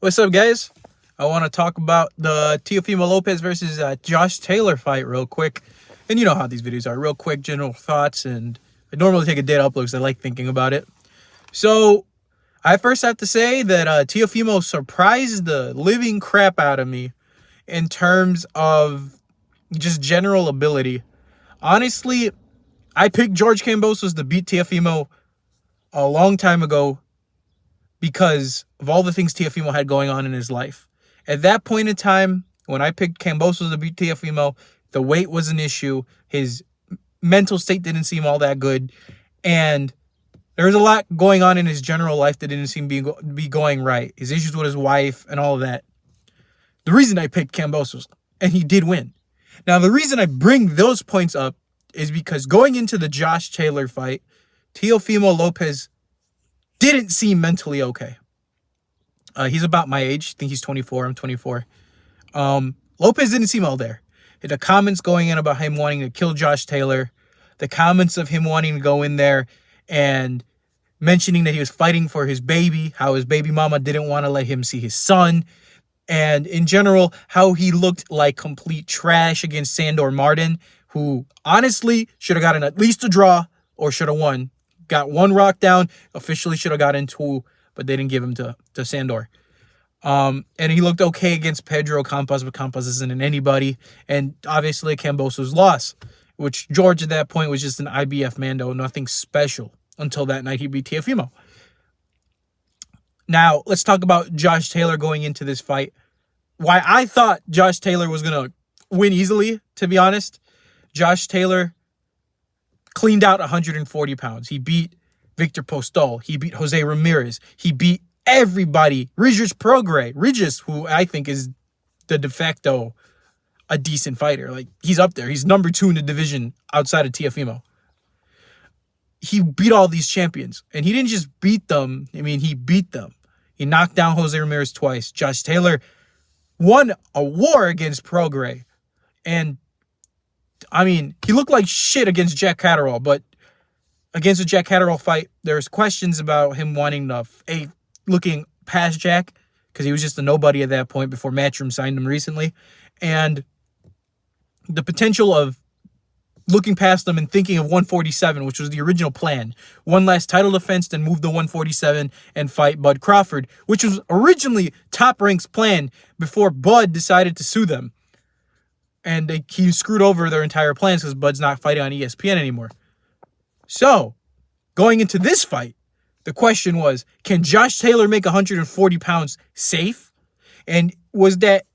What's up, guys? I want to talk about the Teofimo Lopez versus Josh Taylor fight real quick. And you know how these videos are. Real quick, general thoughts. And I normally take a day to upload because I like thinking about it. So, I first have to say that Teofimo surprised the living crap out of me in terms of just general ability. Honestly, I picked George Kambosos to beat Teofimo a long time ago because of all the things Teofimo had going on in his life. At that point in time, when I picked Kambosos to beat Teofimo, the weight was an issue. His mental state didn't seem all that good. And there was a lot going on in his general life that didn't seem to be going right. His issues with his wife and all of that. The reason I picked Kambosos, and he did win. Now, the reason I bring those points up is because going into the Josh Taylor fight, Teofimo Lopez didn't seem mentally okay. He's about my age. I think he's 24. I'm 24. Lopez didn't seem all there. The comments going in about him wanting to kill Josh Taylor, the comments of him wanting to go in there and mentioning that he was fighting for his baby, how his baby mama didn't want to let him see his son, and in general, how he looked like complete trash against Sandor Martin, who honestly should have gotten at least a draw or should have won. Got one rock down, officially should have gotten two, but they didn't give him to Sandor. And he looked okay against Pedro Campos, but Campos isn't in anybody. And obviously Kambosos loss, which George at that point was just an IBF Mando, nothing special until that night he beat Teofimo. Now, let's talk about Josh Taylor going into this fight. Why I thought Josh Taylor was going to win easily, to be honest. Josh Taylor cleaned out 140 pounds. He beat Victor Postol. He beat Jose Ramirez. He beat everybody. Regis, who I think is the de facto a decent fighter. Like, he's up there. He's number 2 in the division outside of Teofimo. He beat all these champions. And he didn't just beat them. I mean, he beat them. He knocked down Jose Ramirez twice. Josh Taylor won a war against Prograis. And, I mean, he looked like shit against Jack Catterall. But against the Jack Catterall fight, there's questions about him wanting to, looking past Jack, because he was just a nobody at that point before Matchroom signed him recently. And the potential of looking past them and thinking of 147, which was the original plan. One last title defense, then move to 147 and fight Bud Crawford, which was originally Top Rank's plan before Bud decided to sue them. And he screwed over their entire plans because Bud's not fighting on ESPN anymore. So, going into this fight, the question was, can Josh Taylor make 140 pounds safe? And was that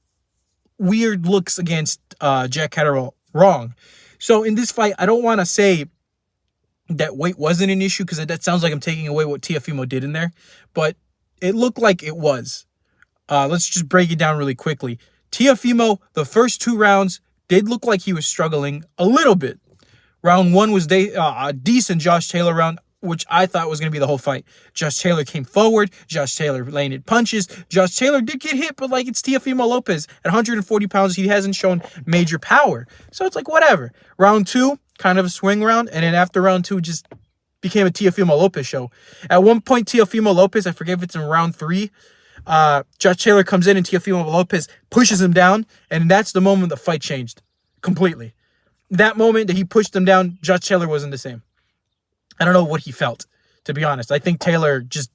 weird looks against Jack Catterall wrong? So in this fight, I don't want to say that weight wasn't an issue because that sounds like I'm taking away what Teofimo did in there. But it looked like it was. Let's just break it down really quickly. Teofimo, the first 2 rounds, did look like he was struggling a little bit. Round 1 was a decent Josh Taylor round, which I thought was going to be the whole fight. Josh Taylor came forward. Josh Taylor landed punches. Josh Taylor did get hit, but like it's Teofimo Lopez. At 140 pounds, he hasn't shown major power. So it's like, whatever. Round 2, kind of a swing round. And then after round 2, just became a Teofimo Lopez show. At one point, Teofimo Lopez, I forget if it's in round 3, Josh Taylor comes in and Teofimo Lopez pushes him down. And that's the moment the fight changed completely. That moment that he pushed him down, Josh Taylor wasn't the same. I don't know what he felt, to be honest. I think Taylor just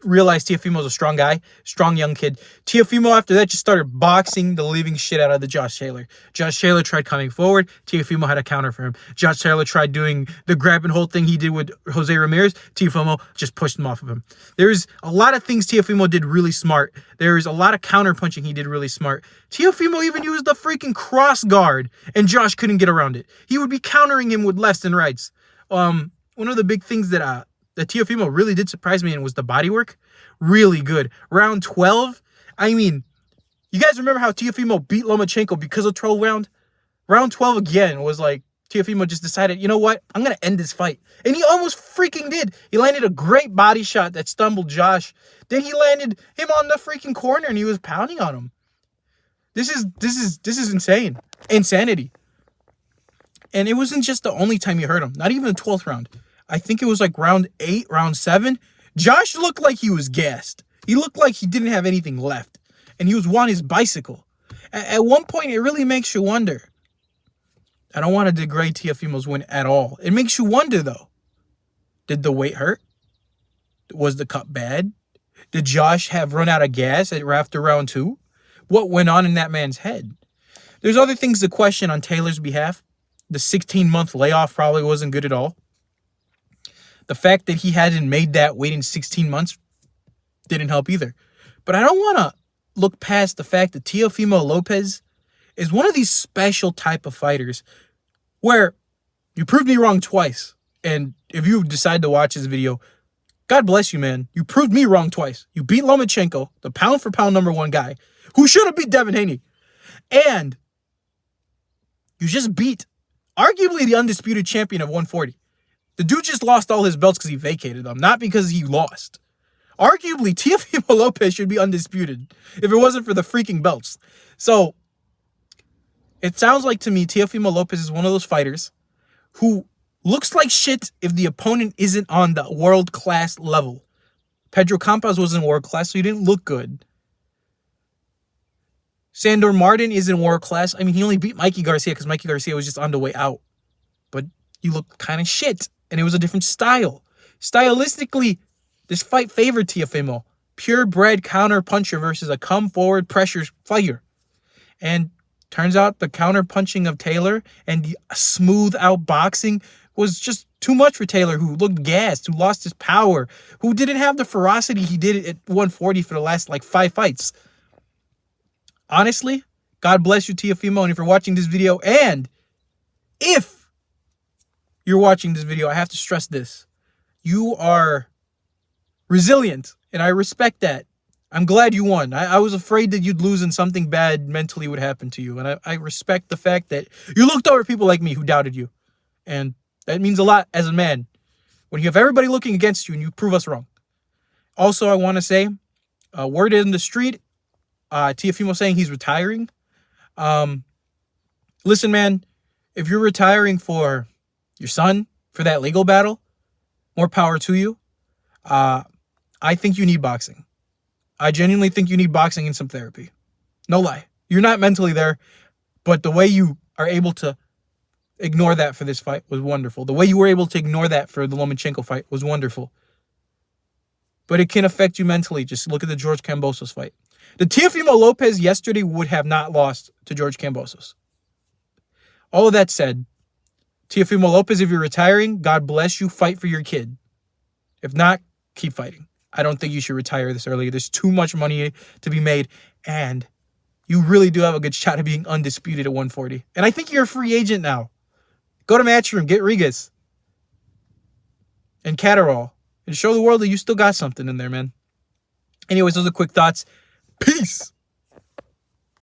realized Teofimo's a strong guy, strong young kid. Teofimo, after that, just started boxing the living shit out of the Josh Taylor. Josh Taylor tried coming forward. Teofimo had a counter for him. Josh Taylor tried doing the grab and hold thing he did with Jose Ramirez. Teofimo just pushed him off of him. There's a lot of things Teofimo did really smart. There's a lot of counter punching he did really smart. Teofimo even used the freaking cross guard, and Josh couldn't get around it. He would be countering him with lefts and rights. One of the big things that Teofimo really did surprise me in was the body work. Really good. Round 12, I mean, you guys remember how Teofimo beat Lomachenko because of 12 round? Round 12 again was like, Teofimo just decided, you know what? I'm going to end this fight. And he almost freaking did. He landed a great body shot that stumbled Josh. Then he landed him on the freaking corner and he was pounding on him. This is insane. Insanity. And it wasn't just the only time you hurt him. Not even the 12th round. I think it was like round 8, round 7. Josh looked like he was gassed. He looked like he didn't have anything left, and he was on his bicycle. At one point, it really makes you wonder. I don't want to degrade Teofimo's win at all. It makes you wonder, though. Did the weight hurt? Was the cut bad? Did Josh have run out of gas after round 2? What went on in that man's head? There's other things to question on Taylor's behalf. The 16-month layoff probably wasn't good at all. The fact that he hadn't made that weight in 16 months didn't help either. But I don't want to look past the fact that Teofimo Lopez is one of these special type of fighters where you proved me wrong twice. And if you decide to watch this video, God bless you, man. You proved me wrong twice. You beat Lomachenko, the pound-for-pound #1 guy, who should have beat Devin Haney. And you just beat arguably the undisputed champion of 140. The dude just lost all his belts because he vacated them, not because he lost. Arguably, Teofimo Lopez should be undisputed if it wasn't for the freaking belts. So, it sounds like to me Teofimo Lopez is one of those fighters who looks like shit if the opponent isn't on the world-class level. Pedro Campos wasn't world-class, so he didn't look good. Sandor Martin isn't world-class. I mean, he only beat Mikey Garcia because Mikey Garcia was just on the way out. But you look kind of shit, and it was a different style. Stylistically, this fight favored Teofimo. Purebred counter-puncher versus a come-forward pressure fighter. And turns out the counter-punching of Taylor and the smooth-out boxing was just too much for Taylor, who looked gassed, who lost his power, who didn't have the ferocity he did at 140 for the last, 5 fights. Honestly, God bless you, Teofimo, and if you're watching this video, and if you're watching this video, I have to stress this. You are resilient, and I respect that. I'm glad you won. I was afraid that you'd lose and something bad mentally would happen to you, and I respect the fact that you looked over people like me who doubted you, and that means a lot as a man when you have everybody looking against you and you prove us wrong. Also, I want to say, word in the street, Teofimo saying he's retiring. Listen, man, if you're retiring for your son, for that legal battle, more power to you. I think you need boxing. I genuinely think you need boxing and some therapy. No lie. You're not mentally there, but the way you are able to ignore that for this fight was wonderful. The way you were able to ignore that for the Lomachenko fight was wonderful. But it can affect you mentally. Just look at the George Kambosos fight. The Teofimo Lopez yesterday would have not lost to George Kambosos. All of that said, Teofimo Lopez, if you're retiring, God bless you. Fight for your kid. If not, keep fighting. I don't think you should retire this early. There's too much money to be made, and you really do have a good shot of being undisputed at 140. And I think you're a free agent now. Go to Matchroom, get Rigas and Catterall, and show the world that you still got something in there, man. Anyways, those are quick thoughts. Peace.